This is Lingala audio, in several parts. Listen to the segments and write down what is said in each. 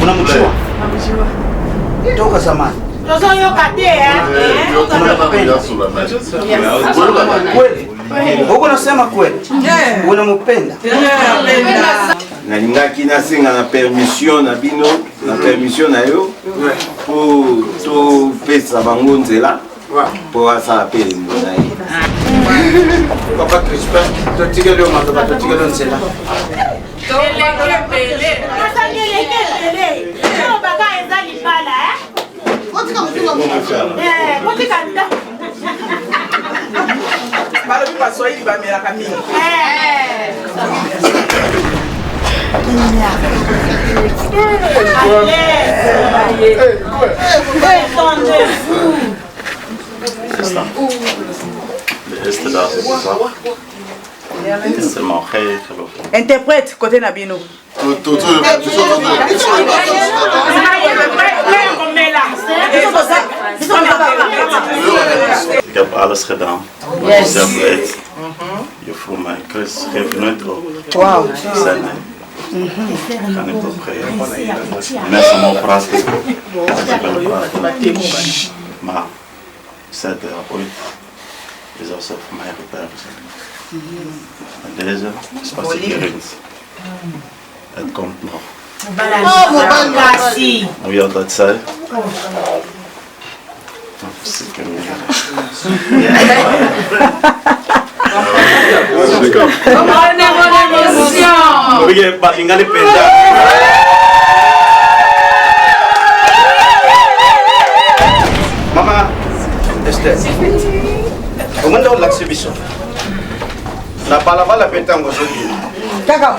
Unamjua? Toka zamani. Kweli? Uko nasema kweli? Unampenda? Nalingaki nasenga na permission na bino na permission na yo pour to pesa bango nzela pour asala pe mbona ye. Papa Crispin, totika leo madoba totika leo nzela. Interprète côté Nabino. Ik heb alles gedaan. Ik ben blij. Je voelt mij. Chris geeft nooit op. Wow. Ik zei nee. Ik ga niet opgeven. Mensen mogen praten. Ik wil praten. Maar ik zei ooit. Je zou zelf voor mij getuigen zijn. En deze is pas een keer eens. Het komt nog. Hoe je dat zei? Zeker niet. Oye, Balingali Penda. Mama, Esther. Comment on l'exhibition? La balabala petango zodi. Kaka.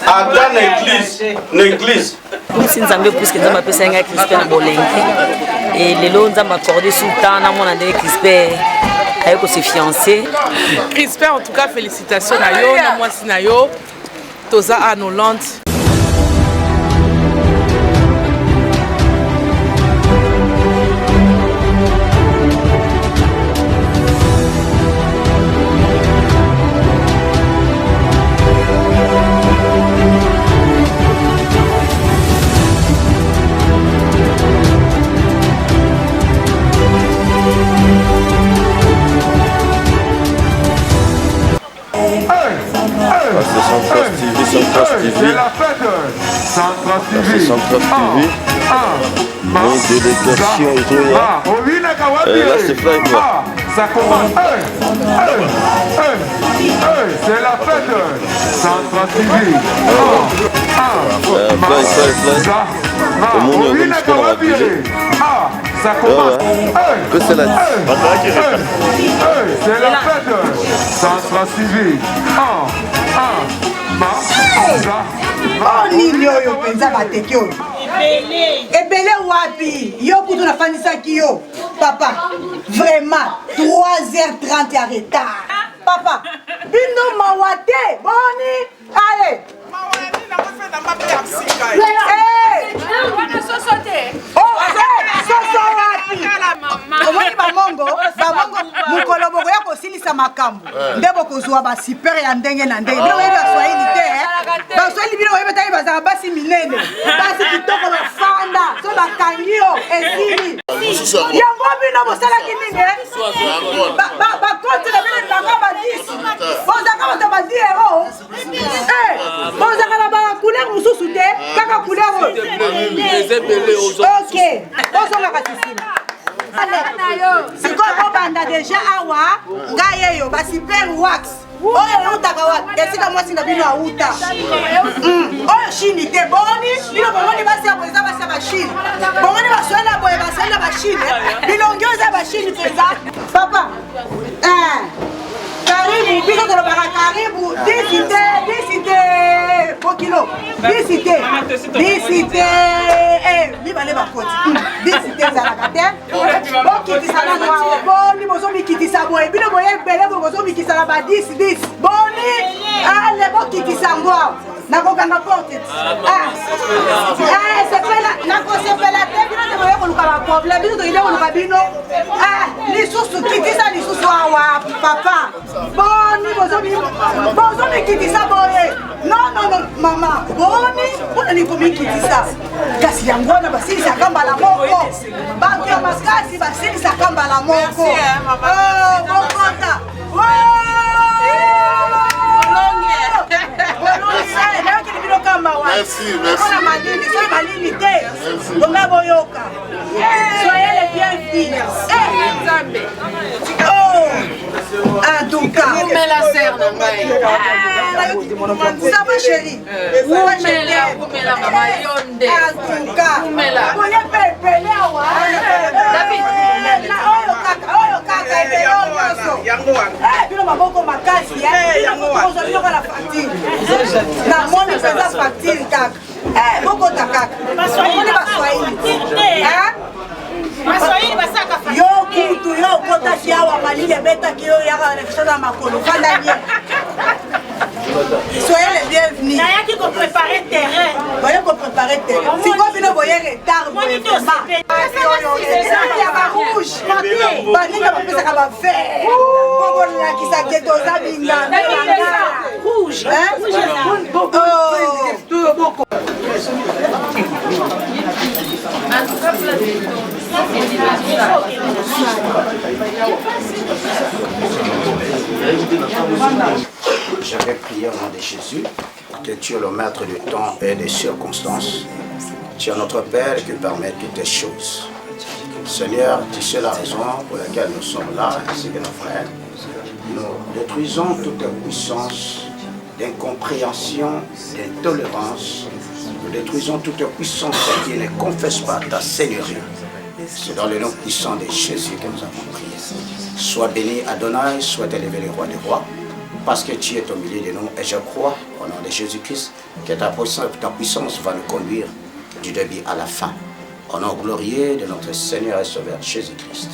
Ata na église. Si nzambe puisque nzambe apesa nga Crispin na bolengi et lelo nzambe accordé sultan na mona ndenge Crispin aye ko se fiancer. Crispin, en tout cas félicitations na yo na mwasi na yo toza à Hollande. C'est la fête. Central TV. Central TV. Mon délégation là c'est fly quoi. Ça commence. C'est la fête. Central TV. Fly. Le monde est comme ce qu'on a vu. Ça commence. Que c'est la C'est la fête. Central TV. Oh nini oyo penza bateki oyo ebele wapi yo kutu nafanisaki yo papa vraiment 3h30 ya retard papa bino mawate boni allez omoni bamongo mokolo boko ya kosilisa makambo nde bokozwa basiper ya ndenge na ndenge bino oyebi baswahili te baswahili bino oyebi taki bazala basi minene basi kitoko bafanda so bakangi yo esili yango bino bosalaki nini bakonte na bino baka ba 10 bozaka bato ba 10 euro bozaka na bacouleur mosusu te kaka couleur oyo ok bozongaka sisina sikoyo kobanda deja awa ngai eyo basiper wax oyo eutaka wapi esika mwasi na bino auta oyo shini te boni bino bomoni basi ya boye eza basi ya bashine bomoni baswali na boye baswali na bashine bilongi oyo eza bashine mpenza papa karibu biso tolobaka karibu disite bokilo disite mibale bakoti disite ezalaka te bokitisa nano awa boni bozomikitisa boye bino boye ebele boye bozomikisa ba 10 boni ale bokitisa ngo awa nakokanga porte nakosepela te bino te boye koluka baproblème biso tokende koluka bino lisusu kitisa lisusu awa papa boni bozomikitisa boye non nini komikitisa kasi yango wana basilisaka mbala moko bato ya makasi basilisaka mbala moko bokota mpona malili soki malili te bonga boyoka soye le bienvenus en tout cas ça va chérie en tout cas boye pepele awa oyo kaka ebele nyonso bino maboko makasi ozwa biloko na facture namoni mpenza facture kaka bokota kaka omoni baswahili yo kutu yo okotaki awa malili ebetaki yo yaka reflexion na makolo fanda bien soyez les bienvenus. Nayaki ko préparer terrain. Voyez ko préparer terrain. Si vous venez voyer retard pour le débat. Il y a ma rouge. Baninga ba pesa ka ba vert. Bobo na kisa ke doza binga. Rouge. Boko. Je vais prier au nom de Jésus, que tu es le maître du temps et des circonstances. Tu es notre Père qui permet toutes les choses. Seigneur, tu sais la raison pour laquelle nous sommes là, ainsi que nos frères. Nous détruisons toute puissance d'incompréhension, d'intolérance. Nous détruisons toute puissance qui ne confesse pas ta Seigneurie. C'est dans le nom puissant de Jésus que nous avons prié. Sois béni Adonai, sois élevé le roi des rois, parce que tu es au milieu de nous. Et je crois, au nom de Jésus-Christ, que ta puissance va nous conduire du début à la fin. Au nom glorieux de notre Seigneur et Sauveur Jésus-Christ.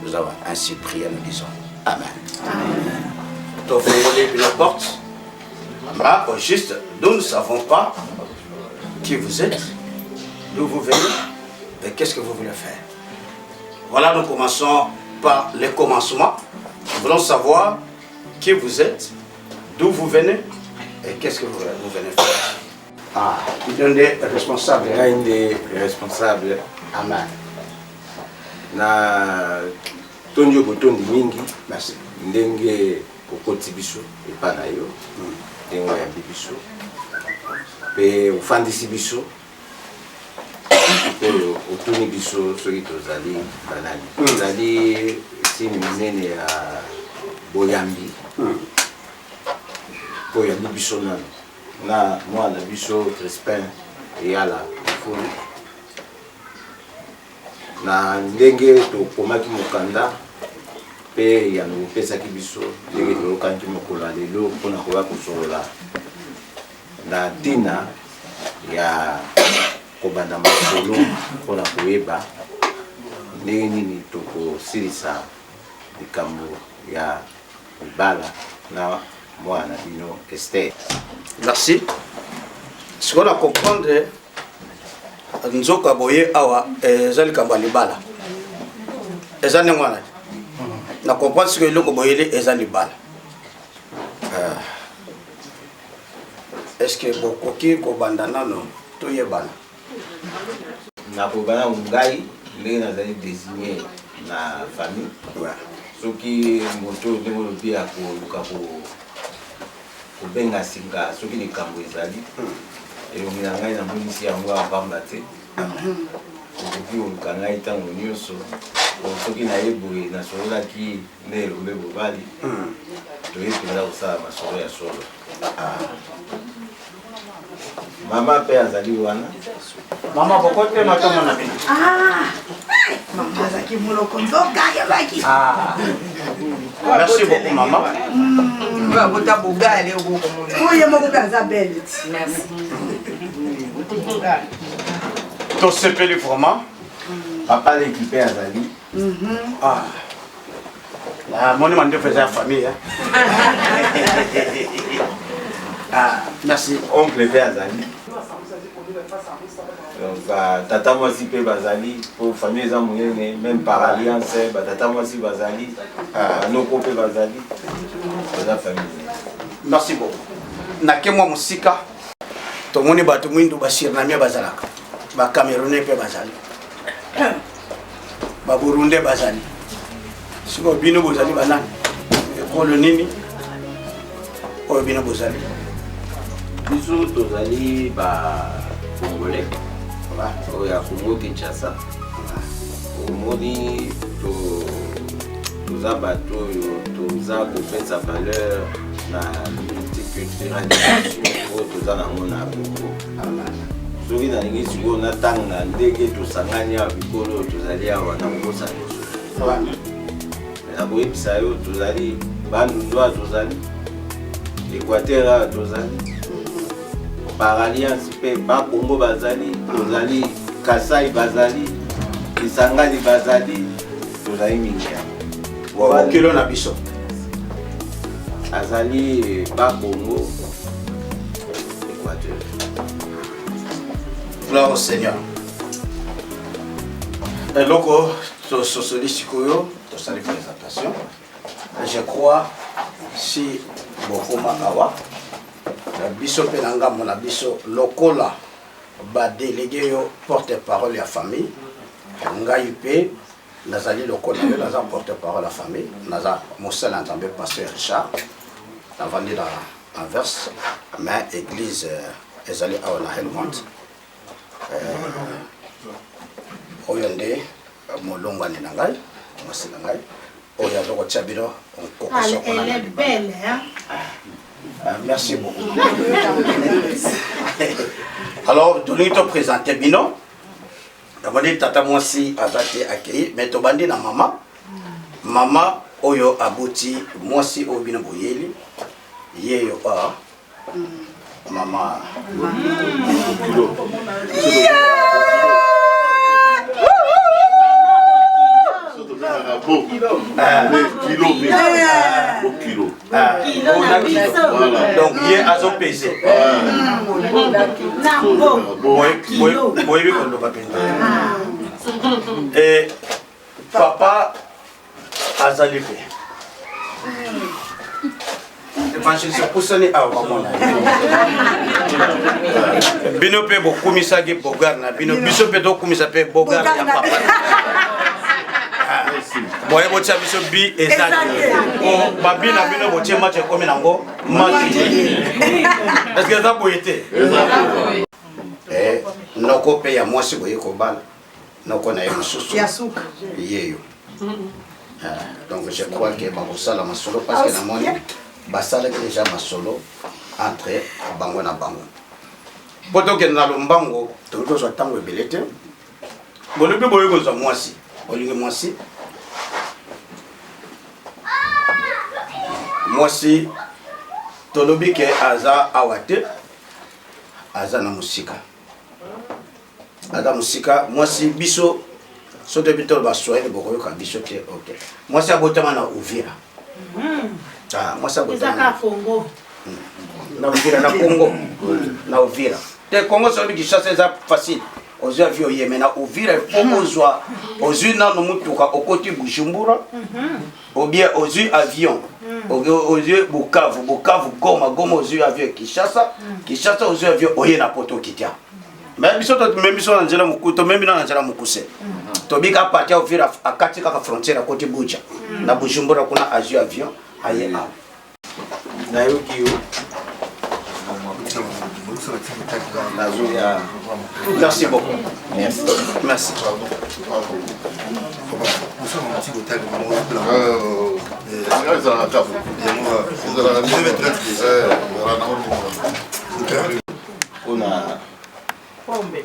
Nous avons ainsi prié, nous disons Amen. Amen. Ouvrez la porte. Au juste, nous ne savons pas qui vous êtes, d'où vous venez, et qu'est-ce que vous voulez faire. Voilà, nous commençons par le commencement. Nous voulons savoir qui vous êtes, d'où vous venez, et qu'est-ce que vous venez faire. Ah, il y a des responsables. Il y a des responsables. Amen. Na tondio botondi mingi. Merci. Ndenge kokoti biso epana yo. Ndenge ya biso. Pe ufandisi biso. Oyo otuni biso soki tozali banani. Tozali signe minene ya boyambi. Boyambi biso nano. Na mwana biso Crispin eyala fulu. Na ndenge tokomaki mokanda pe ya nopesaki biso ndenge toyokanaki mokolo ya lelo mpona koya kosolola na ntina ya kobanda masolo mpona koyeba ndenge nini tokosilisa likambo ya libala na mwana bino Esther. Merci. Ce qu'on a comprendre, nzoka boye awa ezali kamba libala. Ezali ngwana. Na comprendre ce que loko boyele ezali libala. Est-ce que bokoki ko bandana no to yebana? Na ko bana ngai ndenge nazali désigné na famille. Soki moto ndenge lobi akoluka kobenga singa soki likambo ezali elongi na ngai namonisi yango apamba te okoki oluka ngai ntango nyonso soki nayeboye nasololaki nde elombe bobali toye mpenza kosala masolo ya solo. Mama mpe azali wana. Mama bokote matoma na bino. Mama azaki moloko nzoka yebaki. Merci beaucoup maman. Bota bogale oboko mona. Oye moko kaza belle. Merci. To sepeli vraiment. Papa l'équipé azali. Mon nom est la famille. Merci. Oncle pe azali. Donc tata mwasi pe bazali pour famille za munene même par alliance tata mwasi bazali noko pe bazali la famille. Merci beaucoup. Nakemwa musika tomoni bato mwindu basirnamia bazalaka bacamerounais mpe bazali baburundais bazali siko bino bozali banani ekolo nini oyo bino bozali biso tozali bacongolais oyo ya Congo Kinshasa omoni toza bato oyo toza kopesa valeur na multiculturalisation oyo toza nango na Congo soki nalingi sikoyo natanga na ndenge tosangani awa bikolo oyo tozali awa na kokosa lisusu nakoyebisa yo tozali bandundu awa tozali Équateur awa tozali Paralliance mpe bakongo bazali tozali Kasai bazali Kisangani bazali tozali mingi okilo na biso azali bakongo Équateur. Gloire au Seigneur. Eloko tososoli sikoyo tosali présentation. Je crois si bokoma awa biso pe na ngambo na biso lokola ba délégué yo porte-parole ya famille ngai pe nazali lokola yo naza porte-parole ya famille naza mosala nzambe pasteur Richard navandi na Anvers mais église ezali awa na Helmont oyo nde molongwani na ngai mwasi na ngai oyo azokotia bino Elle est belle, hein? Merci beaucoup. Alors, nous te présenter Bino. D'abord, tata moi si azate accueilli, mais to bandi na maman. Maman oyo abouti moi si o bino boyeli. Yeyo a maman. Kilo. Donc, il est à son PC. Et papa a zalipé. Évangéliste Poussani a vraiment. Bino pe beaucoup misagi bogar na bino biso pe do kumisa pe bogar ya papa. Boye bocha biso bi ezali o babi na bino boche match komi nango match est-ce que ça boyete noko pe ya mwasi boye ko bala noko na yesusu ya suka yeyo donc je crois que ba kosala masolo parce que na moni basala déjà masolo entre bango na bango poto ke na lombango to zo tango ebelete bolobi boye ko zo mwasi olingi mwasi mwasi tolobi ke aza awate aza na musika mwasi biso sote bitolo baswahili bokoyoka biso te ok mwasi abotama na Uvira mwasi abotama na Congo na Uvira na Congo na Uvira te Congo sobi Kinshasa eza facile ozwa vio yeme na Uvira faut ozwa ozwi nano mutuka okoti Bujumbura ou bien ozwi avion ozwi Bukavu Goma ozwi avion Kinshasa ozwi avion oye na poto kitia mais biso to même biso na nzela mukuto même na nzela mukuse to bika partir Uvira akati kaka frontière akoti Buja na Bujumbura kuna azwi avion aye a na yoki yo merci beaucoup merci pombe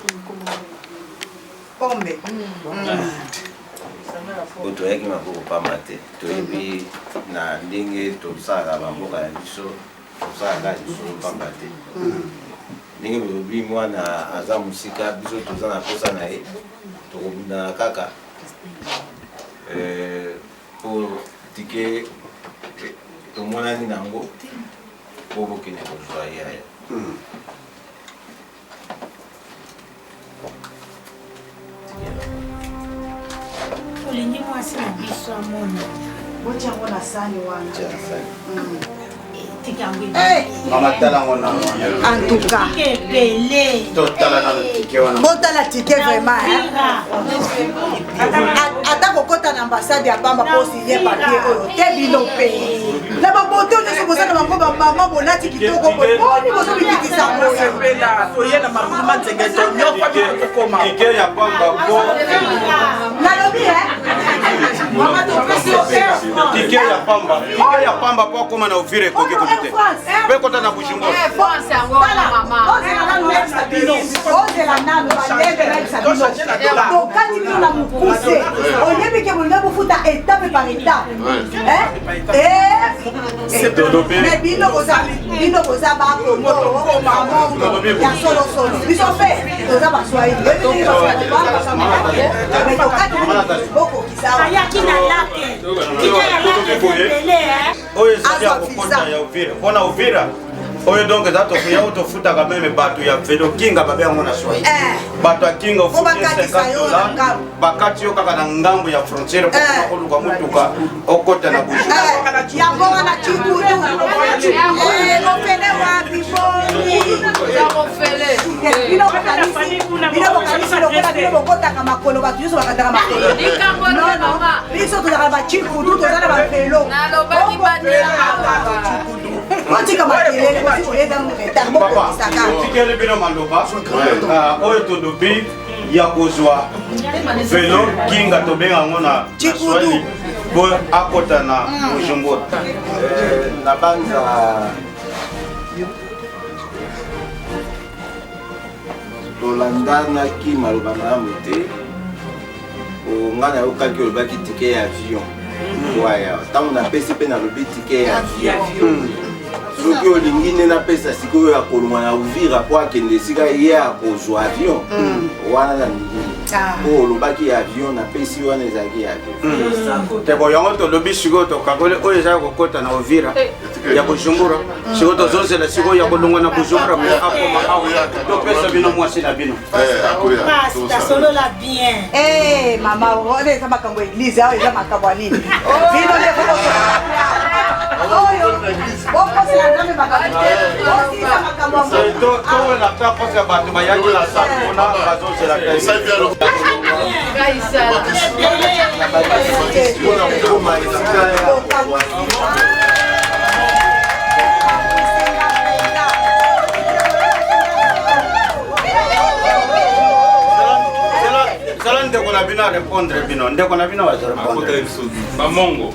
toyaki maboko pamba te toyebi na ndenge tosalaka bamboka ya biso tosalaka lisusu pamba te ndenge bolobi mwana aza mosika biso toza na posa na ye tokobundana kaka po tike tomonani nango po bokende kozwa yaya olingi mwasi na biso amona botiango na sani wana Maman Talangona. En tout cas. Botala ticket vraiment. Ata kokota na ambassade ya Bamba pour signer papier oyo. Te bilope. Na ba boto ne so bosana bango ba mama bolati kitoko bo. Oni boso bikitisa mo. Sepela toye na mama nzengeto nyoko bi kokoma. Ticket ya Bamba bo. Na lobi Mama to presio. Ticket ya Bamba. Ticket ya Bamba po koma na Uvira koki kutite. Pe kota na Bujumbura. France yango mama. Ozela nano balebe na sabino. To kati bino na mukuse. Oyebi ke bolga bufuta étape par étape. Mais bino koza ba ko mo ya solo. Biso fe koza ba Swahili. Mais to kati boko kisao. Ayaki na lake. Oye sija kokota ya Uvira. Bona Uvira. Oye donc za to fuya utofuta ka meme batu ya vedo kinga babe yango na Swahili. Batu ya kinga ufuta $50. Bakati yo kaka na ngambo ya frontiere kwa koluka mutuka okota na bushu. Yango wana chikudu. Opele wapi boni. Opele. Bino bokota kama kolo batu yuso bakataka makolo. Non. Biso to ba chikudu to za ba velo. Na loba di badela. Tikele bino maloba oyo todobi ya kozwa velo kinga tobenga ngo na Swahili bo akota na Bujumbura na banza tolandanaki maloba malamu te nga nayokaki olobaki tike ya avion waya ntango napesi mpe nalobi tike ya avion soki olingi nde napesa sikoyo ya kolongwa na Uvira po akende esika ye akozwa avion wana na ndingini po olobaki ya avion napesi wana ezalaki ya avion tebo yango tolobi sikoyo tokakoli oyo ezali kokota na Uvira ya Bujumbura sikoyo tozozela sikoyo ya kolongwa na Bujumbura po akoma awa topesa bino mwasi na bino tasolola bien mama ona eza makambo ya église awa eza makambo ya nini bino nde oyo bokosela nzambe makambo osisa makambo towela ta posa bato bayaki na sala mpona bazozela zala ndeko na bino arépondre bino ndeko na bino bazorépondre bamongo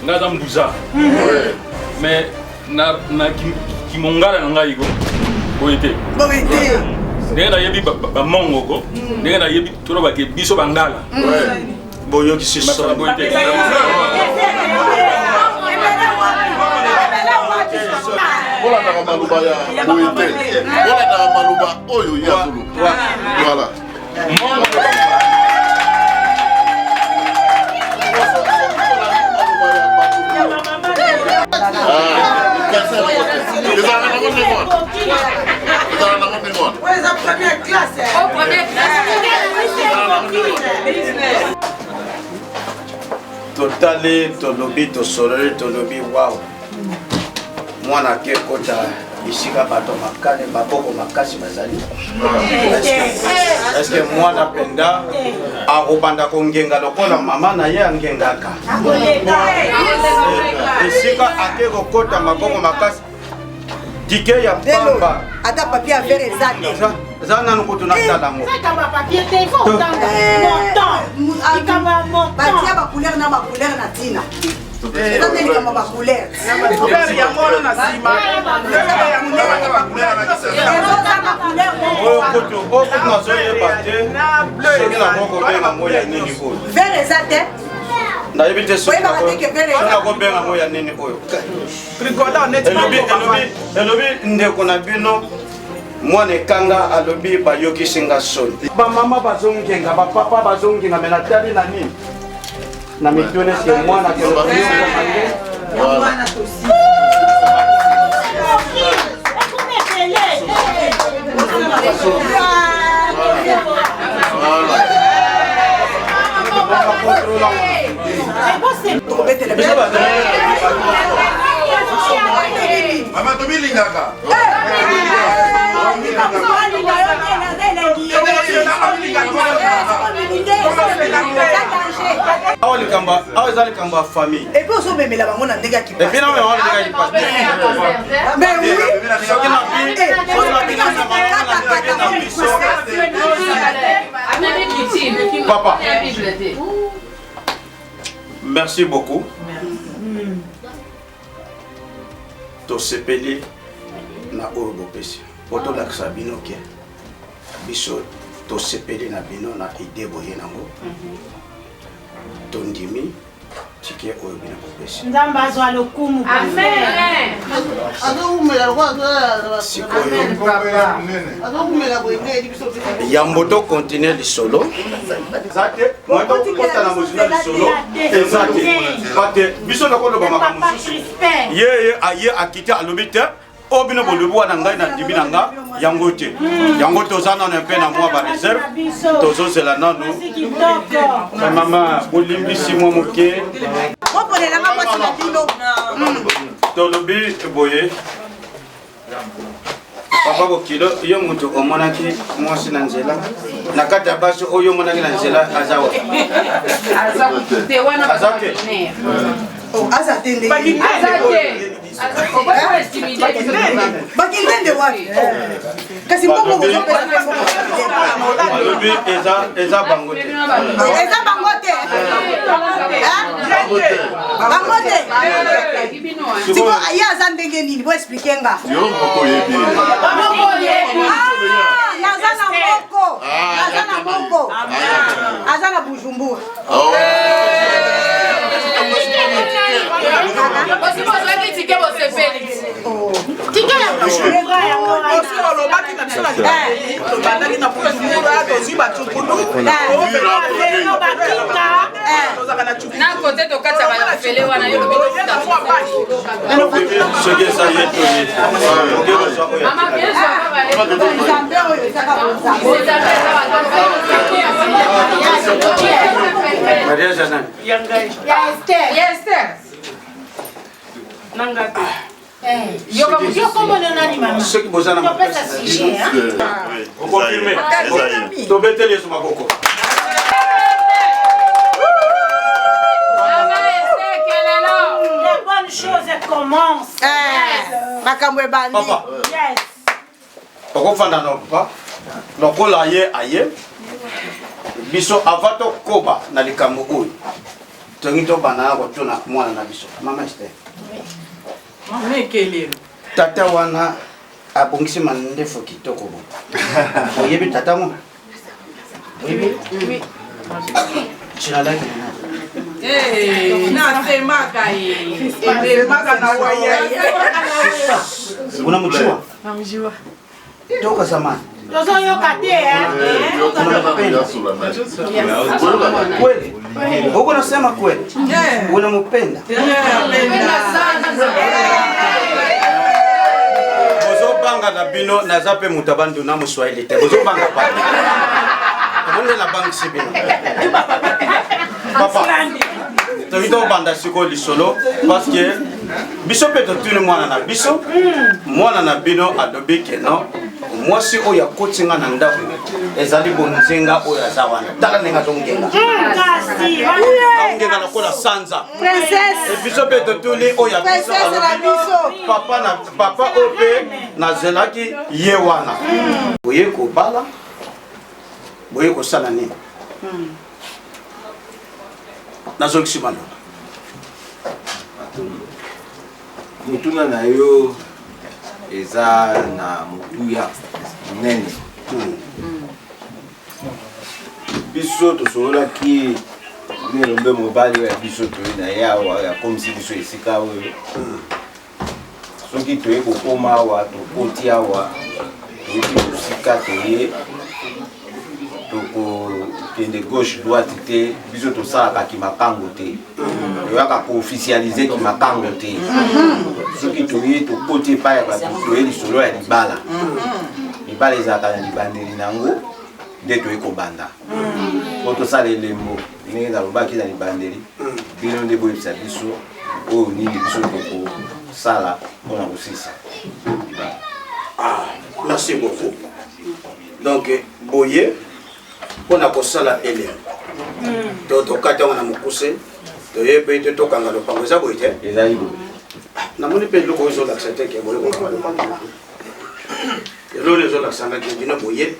nga za mbuza mais na kimongala na ngai ko boye te ndenge nayebi bamongo ko ndenge nayebi tolobake biso bangala boyokisi so boye te olandaka maloba ya boye te olandaka maloba oyo ya zulu voilà totali tolobi tosololi tolobi wow mwana ke kota bisika bato makane baboko makasi bazali est-ce que mwana penda akobanda kongenga lokola mama na ye angengaka esika ake kokota maboko makasi dike ya pamba ata papier ya vere eza te za nanu kutu natala ngo batia bacouleur na bacouleur na ntina eza nde likambo bacouleur oyo kutu nazoyeba te soki nango kobenga ngo ya nini oyo vere eza te nayebi te soki nakobenga ngo ya nini oyo elobi ndeko na bino mwana ekanga alobi bayokisi nga soni bamama bazongenga bapapa bazongenga me natali na nini na mitune eske mwana Mama tobilingaka. Awa likamba, awa eza likamba famille. Et puis on se met la maman dans des gars qui Et puis non mais on les gars qui passent. Mais oui. Papa. Merci beaucoup. To sepeli na oyo bopesi. Poto la Sabino ke. Biso to sepeli na bino na ide boye nango. Tondimi tike oyo bino bopesi. Nzamba azwa lokumu. Amen. Yamboto continue lisolo. Zate, moi to kota na mozina lisolo. Ezate. Pate biso na kono ba makamusu. Ye aye akite alobite. Obino bolubu wana ngai na dibi nanga yango te. Yango tozana na pe na moi ba réserve. Tozo sela nanu. Mama bolimbisi mo moke. Oponela nga mwasi na bino. Tolobi boye. Papa bokilo yo mutu omonaki mwasi na nzela. Na kati ya basi oyo monaki na nzela azawa. Azake. Azatende. Bakindende wapi? Kasi mbongo ko Alobi eza bango te. Eza bango te. Bango te. Siko aya aza ndenge nini bo expliquer nga. Yo moko yebi. Naza na moko. Naza na moko. Aza na Bujumbura. Maria Jana. Yo como le nani mama. Ceux qui bossent dans ma presse. Vous confirmez? Tobete les soumaboko. Les bonnes choses commencent. Makambo ebandi. Papa. Yes. Okofanda no papa. Lokola ye aye. Biso avato koba na likambo oyo. Tongito bana ko tuna mwana na biso. Mama Esther. Tata wana abongisi mandefo kitoko bo. Oyebi tata mo. Oyebi? Oui. China laki na. Na semaka ye. Semaka na waya. Unamjua? Namjua. Toka zamani. Tozo yoka te Kweli? Uko nasema kweli? Unampenda? Bozobanga na bino nazape mutabandu na Mswahili te. Bozobanga pa. Mbona la bank sibino? Papa. Tokito banda siko lisolo parce que biso peto tuni mwana na biso. Mwana na bino adobi ke no. Mwasi oya kotinga na ndako ezali bonzenga oya zawana tala nenga zongenga kasi ongenga na kola sanza princesse ebiso peto tuli oya princesse la biso papa ope na zelaki ye wana boye ko bala boye ko sala nini nazo kisimano mutuna na yo eza na mutuya nene biso tosololaki nelombe mobali ya biso toye na ye awa yakomisi biso esika oyo soki toye kokoma awa tokoti awa toyeki kosika toye tokokende gauche droite te biso tosalaka kimakango te toyaka koofficialize kimakango te soki toye tokoti epai ya bato toye lisolo ya libala libala ezalaka na libandeli nango nde toye kobanda po tosala elembo ndenge nalobaki na libandeli bino nde boyebisa biso oyo nini biso sala mpona kosisa. Merci beaucoup. Donc boye mpona kosala ele tokata wana mokuse toyebi te tokanga lopango eza boye te ezali boye namoni mpe eloko oyo ezolakisa te ke boye kokanga lopango eloko ezolakisangaki bino boye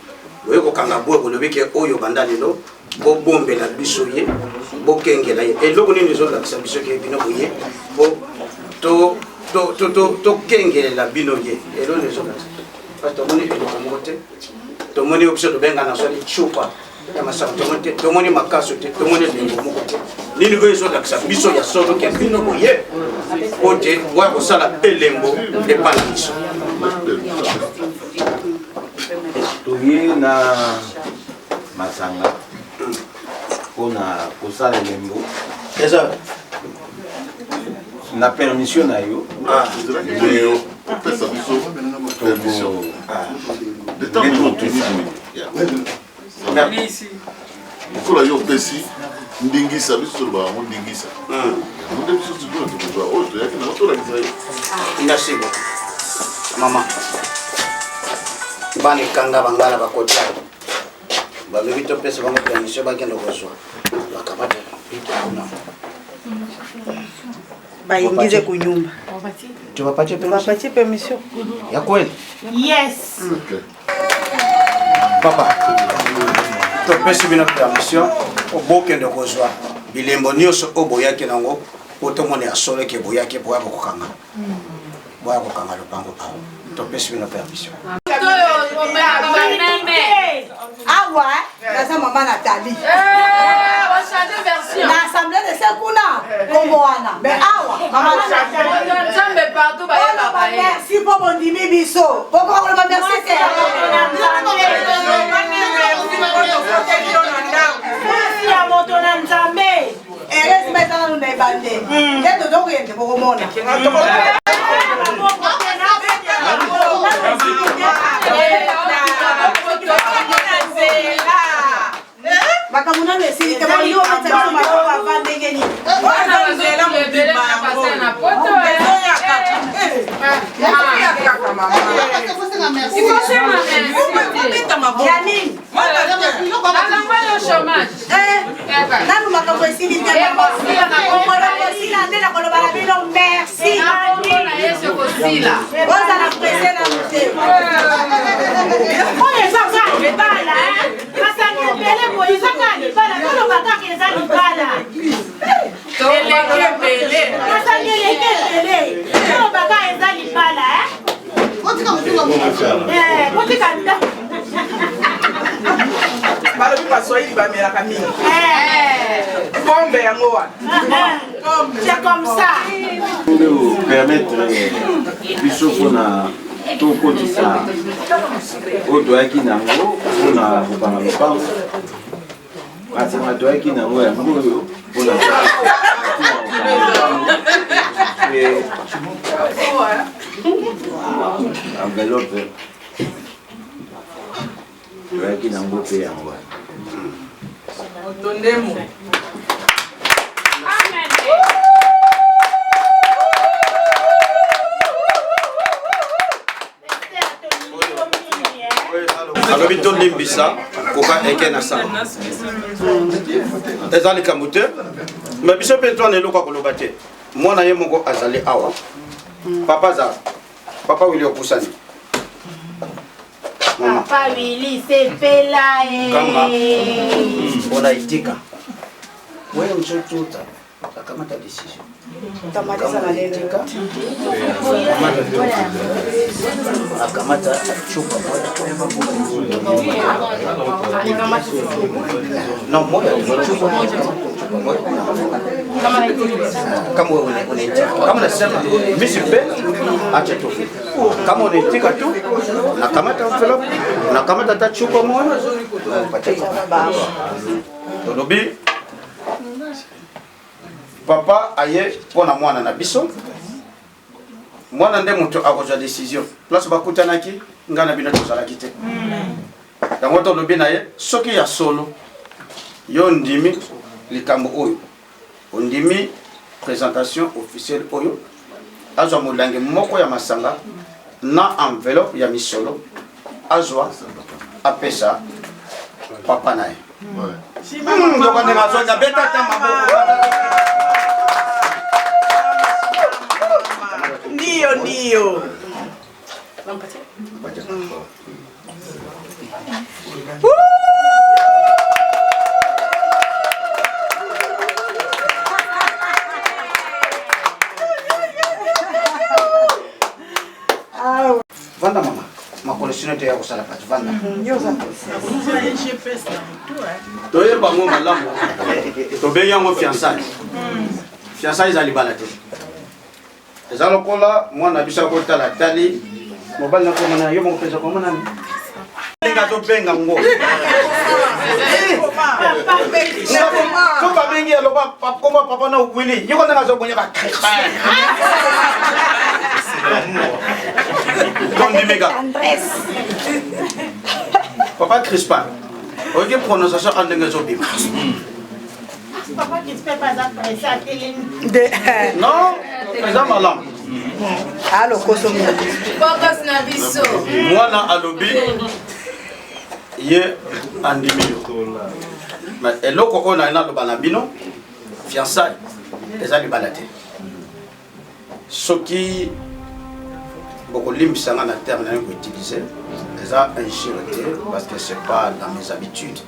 boye kokanga boye kolobi ke oyo banda lelo bobombela biso ye bokengela ye eloko nini ezolakisa biso ke bino boye tokengelela bino ye eloko ezolakisa parce que tomoni eloko moko te tomoni biso tobengana swali chupa ya masango tomoni makaso te tomoni elengo moko te nini oyo ezolakisa biso ya solo ke bino boye po te boya kosala elembo epai na biso toye na masanga mpona kosala elembo eza na permission na yo opesa biso permission de temps lokola yo opesi ndingisa biso toloba yango ndingisa nde biso sikoyo tokozwa oyo toyaki nango tolakisa ye merci mama bana ekanga bangala bakota balobi topesa bango permission bakende kozwa bakamata bituna baingize kunyumba tuwapatie permission ya kweli. Yes. Papa, topesi bino permission obokende kozwa bilembo nyonso oyo boyaki nango po tomona ya solo ke boyaki boya kokanga lopango awa topesi bino permission. Awa, naza mama Nathalie. Na assemblée de Sekuna, Komboana. Mais awa, mama Nathalie. Partout, merci pour mon dimi biso. Pourquoi on le remercie? Erezi metana nuna ebande. Ndeto zongo yende bokomona. Bakamuna mesili te mo yo matsa ma ko ba ndenge ni. Wana nzela mo bima na poto nanu makambo esili te nde nakolobala bino merci ozala prese na motema oyo ezaka libala kasanga ebele boye ezaka libala toloba kaka eza libala kasanga eleke ebele toloba kaka eza libala kotika nda balobi baswahili bamelaka mingi pombe yango wana c'est comme ça permettre biso mpona tokotisa oyo toyaki nango mpona kopanga lopango masanga toyaki nango yango oyo mpona enveloppe toyaki nango mpe yango tondemo alobi tolimbisa koka eke na sala eza likambo te me biso mpe twana eloko ya koloba te mwana ye moko azali awa papa za papa wili okusani papa wili sepela kama mpona itika wewe uzotuta akamata decision akamata chupa no moja chupa kama wewe unaitika kama nasema mimi sipenda acha tu kama unaitika tu nakamata envelope nakamata hata chupa moja unapatia baba tolobi papa aye pona mwana na biso mwana nde moto akozwa décision place bakutanaki nga na bino tozalaki te yango tolobi na ye soki ya solo yo ndimi likambo oyo ondimi présentation officielle oyo azwa molangi moko ya masanga na enveloppe ya misolo azwa apesa papa na ye ndoko ndenge azonga beta ta maboko Ndio. Vanda mama, ma collection était au salapati. Vanda. Toye bango malamu. Tobe yango fiançailles. Fiançailles ali balate. Ezalo kola mwana bisa ko tala tali. Mobile na ko mana yo mo pesa ko mana. Nga to benga ngo. Ko ba bengi alo ba papa na ukwili. Yo ko nga zo bonya ba. Papa Crispin, ok, prononciation en langue zobim. Papa Crispin pas après ça télé. Non, c'est malam. Allo kosomi. Focus na biso. Moi na alobi ye andimio. Mais eloko on a na banabino fiançailles les ali balate. Soki beaucoup limbisanga na terme na ko utiliser ça injurité parce que c'est pas dans mes habitudes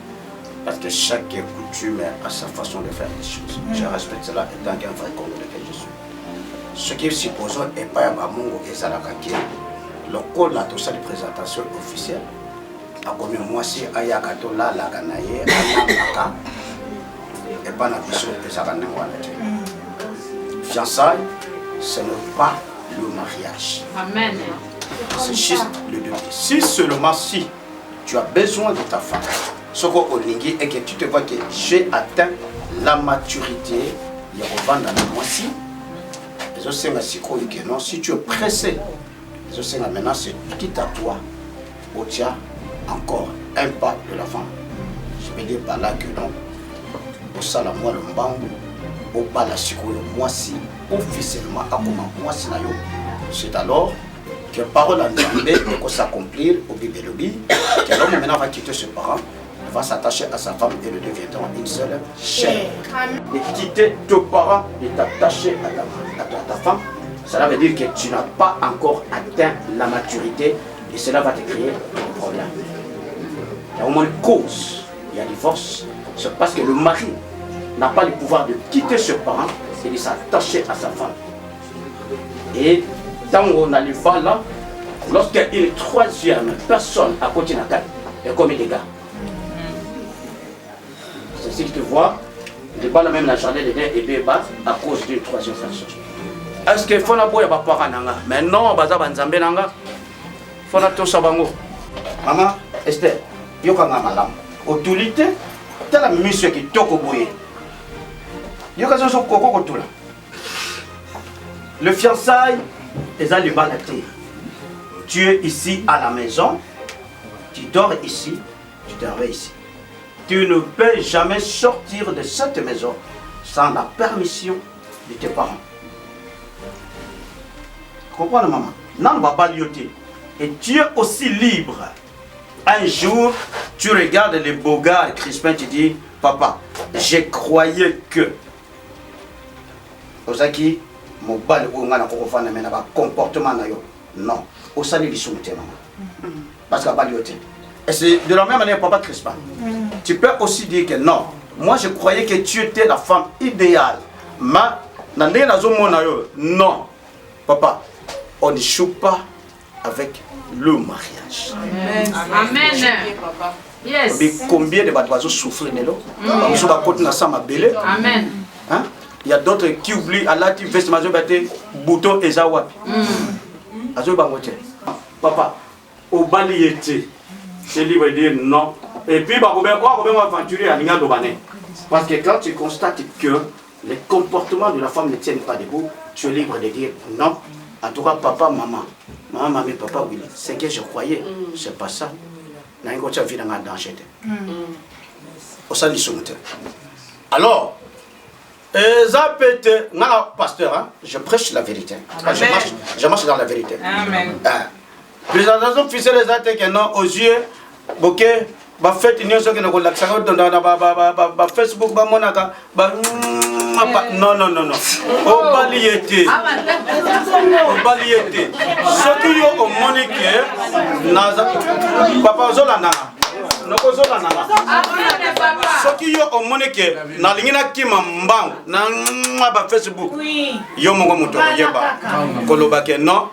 parce que chaque coutume a sa façon de faire les choses. Je respecte cela étant qu'un vrai Congo lequel je suis. Ce qui est supposé est pas à Bamongo et Salakaki. Le code là tout ça de présentation officielle a comme moi si ayakato la ganaye anaka et pas na biso et ça va fiançailles ce n'est pas le mariage. Amen. C'est juste le début. Si seulement si tu as besoin de ta femme, ce qu'on olingi et que tu te vois que j'ai atteint la maturité, il y a dans la moitié. Non, si tu es pressé, maintenant c'est petit à toi. Au tien encore un pas de la femme. Je veux dire par là que non. Au salamoi le mbambo, au pas la siko le moisi, officiellement à comment moisi na yo. C'est alors que parole en Zambé peut s'accomplir au bibélobi, que l'homme maintenant va quitter ses parents, va s'attacher à sa femme et le deviendront une seule chair. Et quitter tes parents et t'attacher à ta femme, cela veut dire que tu n'as pas encore atteint la maturité et cela va te créer des problèmes. Il y a au moins une cause, il y a divorce, c'est parce que le mari n'a pas le pouvoir de quitter ses parents et de s'attacher à sa femme. Et tant qu'on a les balles là, lorsqu'une troisième personne à côté de la carte est commis des gars. C'est ce que tu vois, les balles même la jardin de et débat à cause d'une troisième personne. Est-ce qu'il faut la boire à papa nanga? Mais non, baza banzambe nanga. Faut la tosa bango. Maman, Esther, yokanga malam. Autorité, t'as la mission qui toko boye. Yokanga so koko kotula. Le fiançailles, les a le balaté. Tu es ici à la maison, tu dors ici, tu dors ici. Tu ne peux jamais sortir de cette maison sans la permission de tes parents. Comprends maman? Non, va pas lioter. Et tu es aussi libre. Un jour, tu regardes les beaux gars, Crispin, tu dis, papa, j'ai croyé que. Ozaki, mon bal ou un comportement non. Au salut du soutien, maman. Parce qu'à balioter. Et c'est de la même manière, papa Crispin. Tu peux aussi dire que non. Moi, je croyais que tu étais la femme idéale. Mais, non. Papa, on ne joue pas avec le mariage. Amen. Amen. Yes. Mais combien de bateaux souffrent de l'eau? Amen. Hein? Il y a d'autres qui oublient à la vestement bouton et zawapi. Papa, au baliété, c'est libre de dire non. Et puis, on va aventurer à l'Ingadobane. Parce que quand tu constates que les comportements de la femme ne tiennent pas debout, tu es libre de dire non. En tout cas, papa, maman, maman, papa, oui, c'est que je croyais, c'est pas ça. Alors, Zapete, pasteur, je prêche la vérité. Je marche dans la vérité. Amen. Présentation officielle les athées qui non aux yeux, ok, ba fête union ce que nous collègues ça ba Facebook ba monaka ba non. Au baliété. Ce qui est au monique, naza papa zolana. Ce qui est au monique, na lingina kima mbang na ba Facebook. Yo mongo muto yeba. Koloba ke non.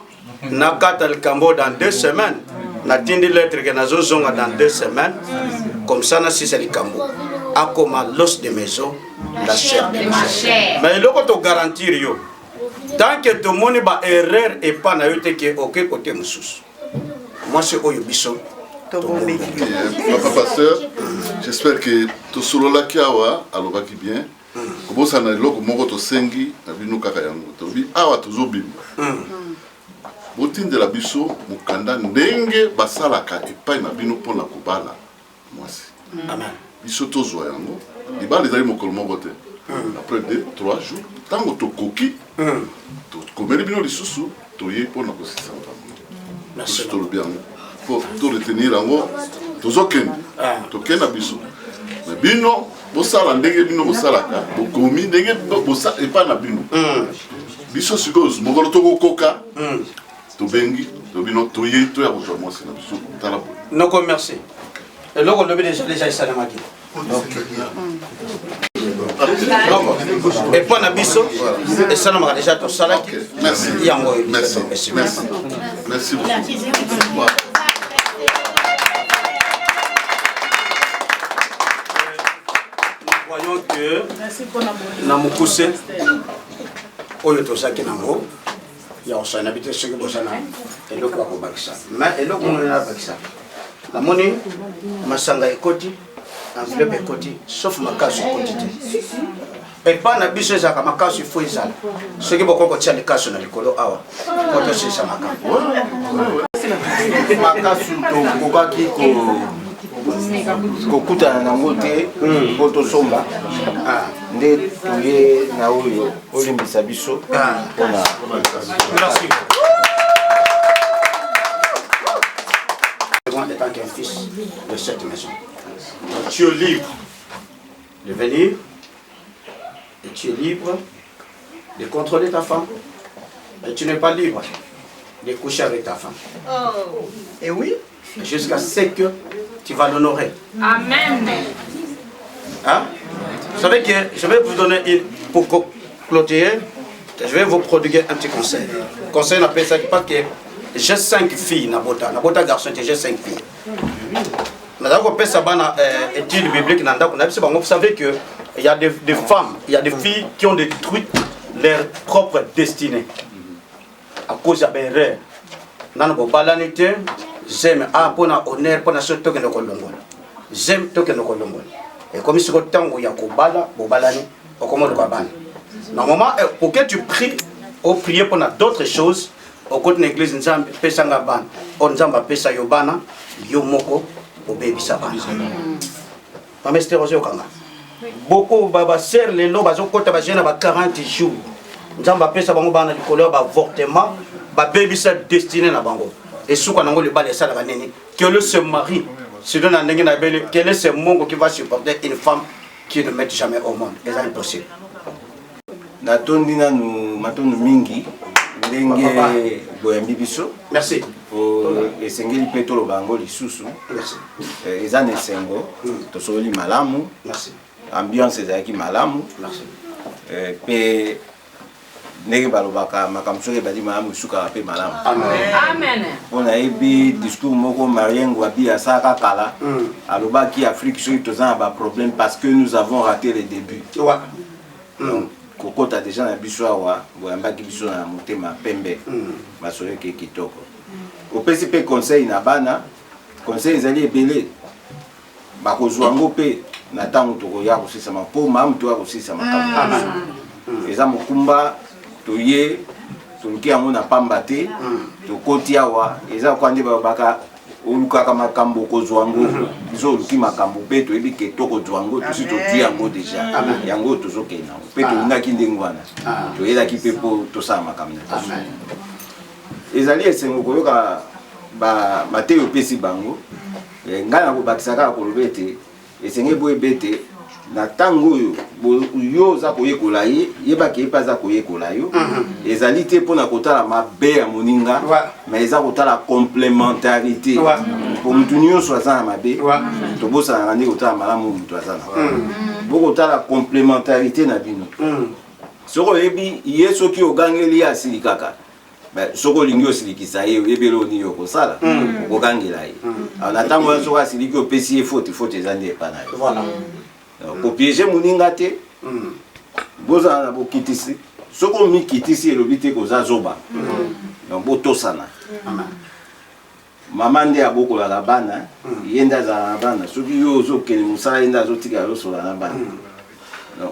Na katal kambo dans 2 semaines. Na tindi lettre que na zozonga dans 2 semaines. Comme ça na si c'est le kambo. A comme l'os de maison, la chair de ma chair. Mais le côté garantir yo. Tant que tout le monde ba erreur et pas na yote que aucun côté moussous. Moi c'est oyo biso. Papa pasteur, j'espère que tout solo la kiawa aloba ki bien. Kobo sana loko moko to sengi na binu kaka yango. To bi awa toujours bimba. Botinde la biso mukanda ndenge basalaka epai na bino pona kobala mwasi. Amen. Biso tozwa yango. Libala ezali mokolo moko te. Après 2-3 jours, tango tokoki, tokomeli bino lisusu toye pona kosisa bango. Merci tolobi yango. Pour to retenir yango tozokende. Tokenda biso. Mais bino bosala ndenge bino bosalaka, bokomi ndenge bosala epai na bino. Biso sikoyo mokolo tokokoka. Tobengi, tobino toye to ya ko moi c'est na biso tala bo. Non merci. Et là on le déjà ça na maki. Et pas na biso et ça na déjà to sala. Merci. Merci. Merci beaucoup. Voyons que na mukuse oyo to saki nango. Il y a aussi un habitué ce que vous avez et le quoi bakisa mais et le qu'on a bakisa la monnaie masanga ekoti enveloppe ekoti sauf makasu ekoti et pas na biso za makasu faut izala ce que beaucoup ko tia le kasu na likolo awa poto c'est ça makasu to kokaki kokutana nango te po tosomba nde toye na oyo olimbisa biso mpona. Merci. En tant qu'un fils de cette maison, tu es libre de venir et tu es libre de contrôler ta femme et tu n'es pas libre de coucher avec ta femme. Et oui, jusqu'à ce que tu vas l'honorer. Amen. Hein? Vous savez que je vais vous donner pour clôturer, je vais vous prodiguer un petit conseil. Conseil, on appelle ça parce que j'ai 5 filles, Nabota garçon, j'ai 5 filles. Vous savez qu'il y a des femmes, il y a des filles qui ont détruit leur propre destinée à cause de l'erreur. J'aime pour honneur pour ce token de Colombo. J'aime token de Colombo. Et comme si le temps où il y a Kobala, Bobalani, au commode de Kabane. Normalement, pour que tu pries, ou prier pour d'autres choses, au côté de l'église, nous avons Pesanga Ban, on Zamba Pesa Yobana, Yomoko, au baby Sabana. Maman Stérozo Kanga. Beaucoup de sœurs, les lots, ils ont 40 jours. Nous avons Pesa Bango Bana, du couleur, avortement, baby sa destiné à Bango. Et ce qu'on a le bal ça la nene que le se marie se donne un nègre quel est ce monde qui va supporter une femme qui ne met jamais au monde et c'est impossible. Natondina nous matonu mingi ndenge boyambi biso. Merci. Esengeli pe tolo bango lisusu. Merci. Eza na sengo tosoli malamu. Merci. Ambiance ezaki malamu. Merci. Pe ndenge balobaka makambo soki ebadi malamu esukaka mpe malamu. Amen. Mpona yebi discours moko Mariengo abi asalaka kala alobaki Afrique soki toza na baproblème parce que nous avons raté le début. Donc kokota déjà na biso awa boyambaki biso na motema pembe basoleki kitoko. Opesi mpe conseil na bana, conseil ezali ebele bakozwa yango mpe na ntango tokoya kosisama mpo malamu toya kosisama makambo. Eza mokumba toye toluki yango na pamba te tokoti awa eza kwa nde balobaka olukaka makambo kozwa yango biso oluki makambo mpe toyebi ke tokozwa yango tosi todi yango deja yango tozokenda yango mpe tolingaki ndenge wana toyelaki mpe mpo tosala makambo na biso ezali esengo koyoka mateyo opesi bango ngai nakobakisa kaka koloba ete esenge boyeba ete na ntango oyo yo oza koyekola ye yebaki ye mpe aza koyekola yo ezali te mpona kotala mabe ya moninga mais eza kotala complémentarité po mutu nyonso aza na mabe tobosanaka nde kotala malamu mutu aza na bokotala complémentarité na bino soki oyebi ye soki ogangeli ye asili kaka soki olingi osilikisa ye oyebeli oni yo okosala okogangela ye na ntango wana soki asiliki opesi ye faute eza nde epa na yo kopiege moninga te bozala na bokitisi soki omikitisi elobi te koza zoba botosana mama nde abokolaka bana ye nde azala na bana soki yo ozokende mosala ye nde azotika azosola na bana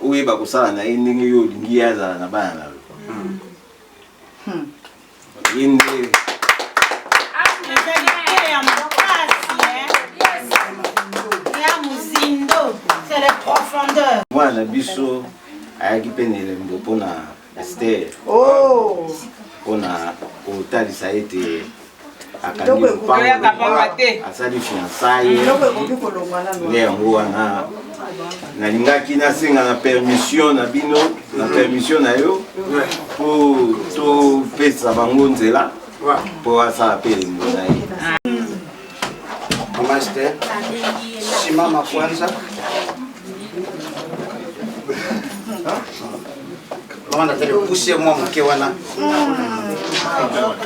oyeba kosala na ye ndenge yo olingi ye azala na bana na yo ye nde mwana biso ayaki mpe na elembo mpona Esther mpona kotalisa ete akangi lopango asali fiançaille nde yango wana nalingaki nasenga na permission na bino na permission na yo mpo topesa bango nzela mpo asala mpe elembo na ye Mama Esther, simama kwanza. Mama nataka kupusie mwa mke wana.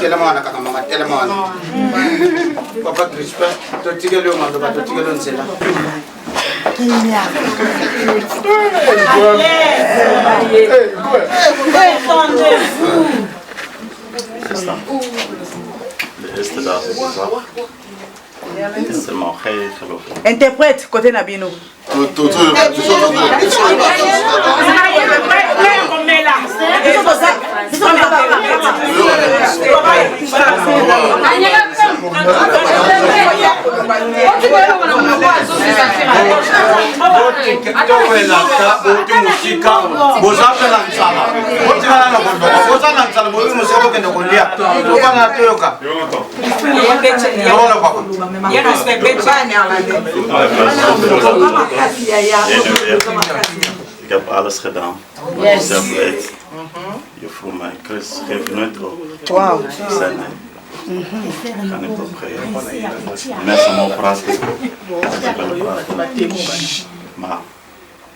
Telema wana kaka mama, telema wana. Papa Crispa, totige leo mando ba totige leo nsela. Interprète côté Nabino. Ik heb alles gedaan om mezelf uit. Je vroeg mij, Chris, geef nooit op. Wauw. Ik zei nee. Ik ga niet opgeven. Mensen mogen praten. Ze willen praten. Maar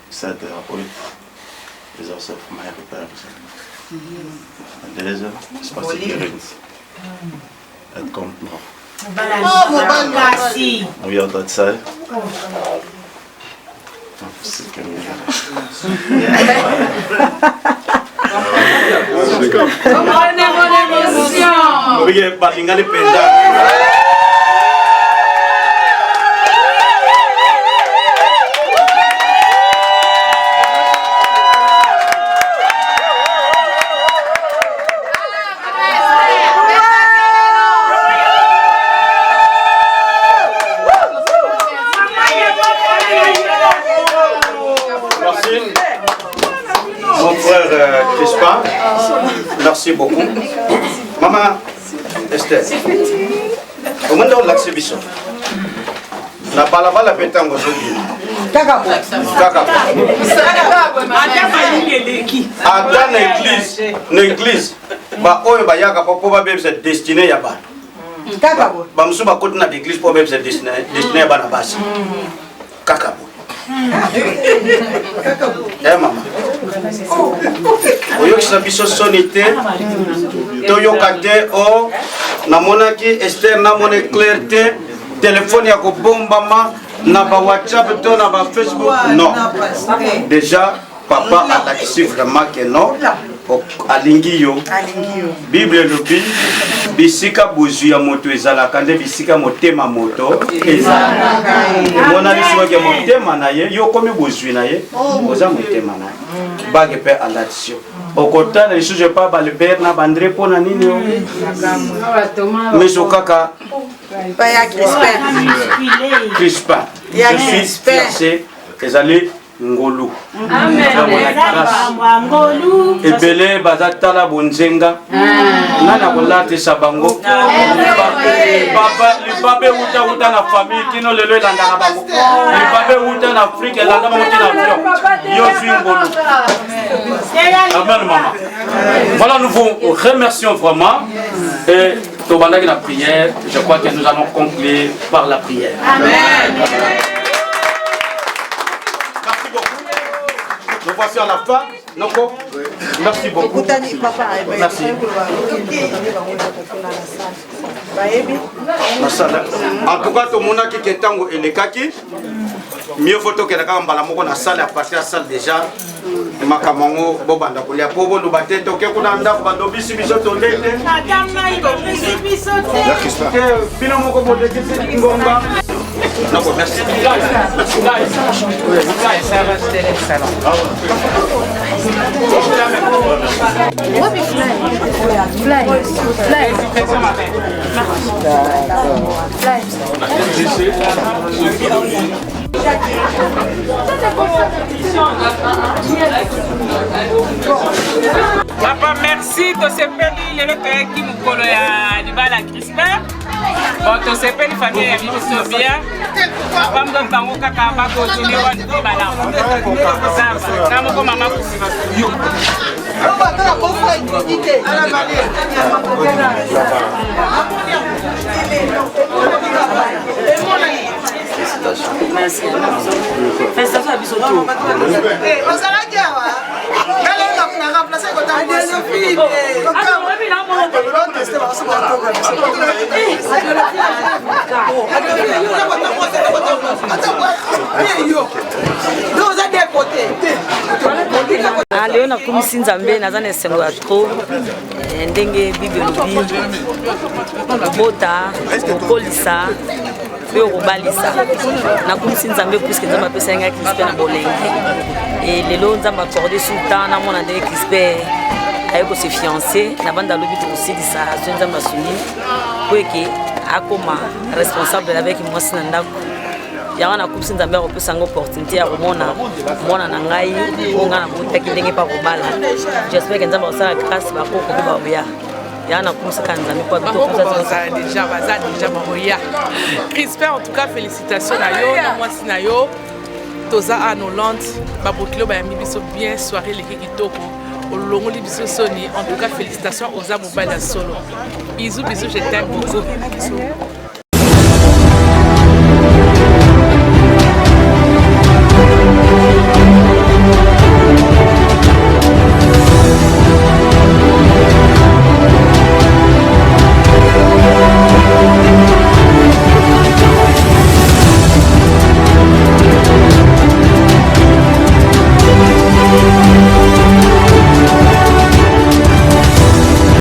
ik zei tegen haar ooit, je zou zelf voor mij getuige zijn. En deze is pas iedereen. Het komt nog. Hoe je altijd zei. Oye, balingale penda. Mon frère Crispa, merci beaucoup. Maman Esther, au moment où l'accès biso, la balabala pétango zogi. Kaka. Ada l'église, ba oyo ba yaka po ba bebe c'est destiné ya ba. Kaka. Ba musu ba kote na l'église po bebe c'est destiné ya ba na basi. Kaka. Eh maman. Oyokisa biso sonité toyoka te o namonaki Esther namone clarté téléphone ya kobombama na ba WhatsApp to na ba Facebook non déjà papa alakisi vraiment que non alingi yo Bible lobi bisika bozu ya moto ezalaka nde bisika motema moto ezalaka mona lisiko ke motema na ye yo komi bozu na ye oza motema na ye bage pe alatio okotana lisusu pa balibert na bandre pona nini yo meso kaka ya Crispin. Crispin. Je suis fiancé. Ezali ngolu. Ebele bazatala bonzenga. Nana kolatisa bango. Libabe uta na famille kino lelo elandaka bango. Libabe uta na Afrique elanda bango tina avion. Yo suis ngolu. Amen maman. Voilà, nous vous remercions vraiment. Et pendant la prière, je crois que nous allons conclure par la prière. Amen. Merci beaucoup. Nous voici à la fin. Merci beaucoup. Merci. En tout cas, tout le monde qui est tango et les kaki. Mieux photo que la caméra moko na salle à partir de salle déjà. Makamongo bobanda kolia pobo no batete oke kuna ndako bando bisi biso tolete. Adama ibo bisi biso te. Bino moko bodeke se ngomba. Non, merci. Ça va se le salon. Papa, merci. Tu sais pas le qui nous colle à Libala Crispin. Bon, tu sais pas la famille est bien. Papa, me donne bango kaka ba continuer à Libala. Ça, na moko mama kusiba. Yo. Merci. Félicitations à Bissoto. Leo nakumisi nzambe naza na esengo ya tro ndenge bible elobi kobota kokolisa mpe okobalisa nakumisi nzambe puiske nzambe apesa yanga Crispin na bolenge lelo nzambe accorde sultan namona ndenge Crispin aye kose fiancé na banda alobi tokosilisa so nzambe asuni po eke akoma responsable avec mwasi na ndako yango nakumisi nzambe akopesa yango opportunité ya komona mwana na ngai oyo ngai nakotaki ndenge mpa kobala j'espère ke nzambe akosala grâce bakoko mpe baoya yango nakumisaka nzambe mpo baza déjà baoya. Crispin, en tout cas félicitations na yo na mwasi na yo toza à Hollande babokilo bayambi biso bien soirée leki kitoko olongoli biso soni. En tout cas félicitations aux mobile ya solo. Bisous, je t'aime beaucoup. Bisous.